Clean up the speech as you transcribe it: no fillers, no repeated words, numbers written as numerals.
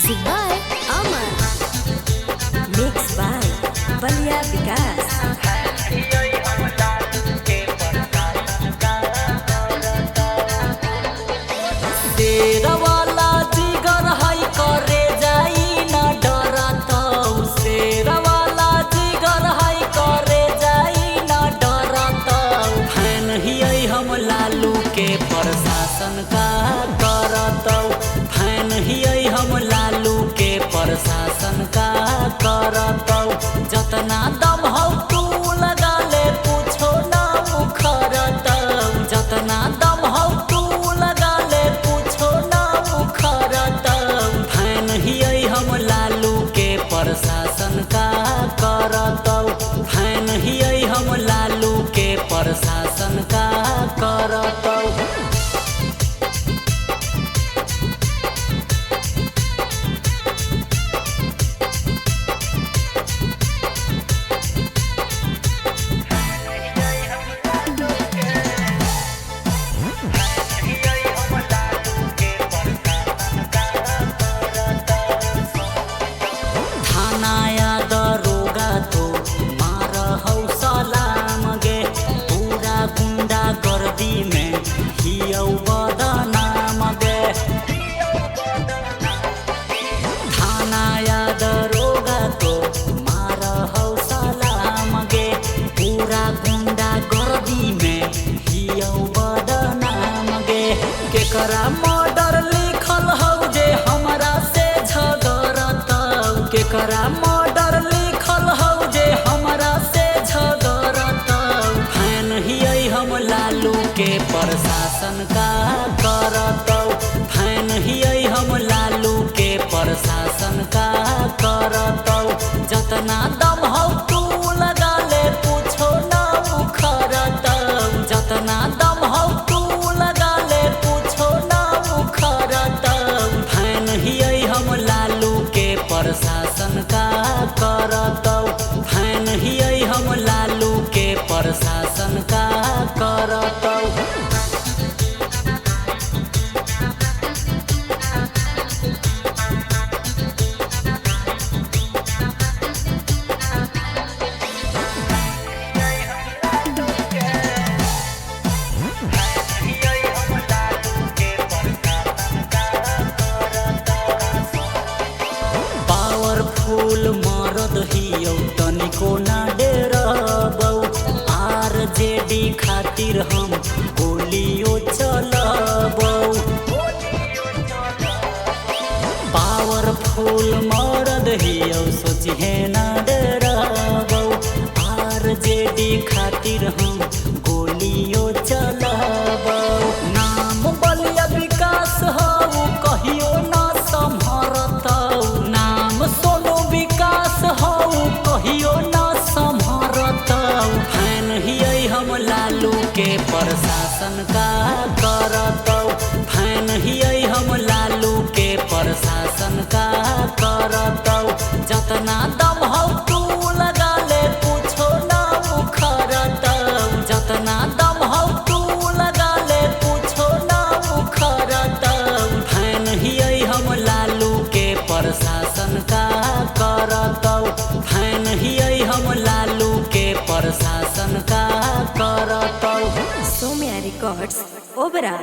Music by Aman. Mixed by Balia Vikas. शेरवाला जिगर है करे जाई ना डरतौ। शेरवाला जिगर है करे जाई ना डरतौ। फैन हियै हम लालू के प्रशासन का करतौ। फैन हियै हम लालू के प्रशासन का करतौ। जतना दम हौ तू लगा ले पूछो ना मुखरतौ। जतना दम हौ तू लगा ले पूछो ना मुखरतौ। फैन हियै हम लालू के प्रशासन का करतौ। फैन हियै हम लालू के प्रशासन का करतौ। थानाया दरोगा तो मार हौ सलाम गे। पूरा गुंडा गर्दी में हियौ बदनाम गे। थानाया दरोगा तो मार हौ सलाम गे। पूरा गुंडा गर्दी में हियौ बदनाम गे। केकरा मर्डर लिखल हौ जे हमरा से झगड़तौ। केकरा मर्डर लिखल हौ जे हमरा से झगड़तौ। फैन हियै हम लालू के प्रशासन का करतौ। फैन हियै हम लालू के प्रशासन का करतौ। जतना दम हौ तू लगा ले पूछो ना मुखरतौ। जतना दम हौ तू लगा ले पूछो ना मुखरतौ। फैन हियै हम लालू के प्रशासन का करतौ। फैन हियै हम लालू के प्रशासन का करतौ। पावरफुल मरद हियौ तनिको ना डेरबौ। आरजेडी खातिर हम गोलियो चलबौ। पावरफुल मरद हियौ सोचिहे ना डेरबौ। आरजेडी खातिर हम गोलियो चलबौ। नाम बलिया विकास हौ कहियो ना सम्हरतौ। नाम सोनू विकास हौ कहियो ना सम्हरतौ। फैन हियै हम लालू के प्रशासन का करतौ। फैन हियै हम लालू के प्रशासन का करतौ। जतना दम हौ तू लगा ले पूछो ना मुखरतौ। जतना दम हौ तू लगा ले पूछो ना मुखरतौ। फैन हियै हम लालू के प्रशासन का करतौ। फैन हियै हम लालू के प्रशासन का करतौ। Somya Records, Obra.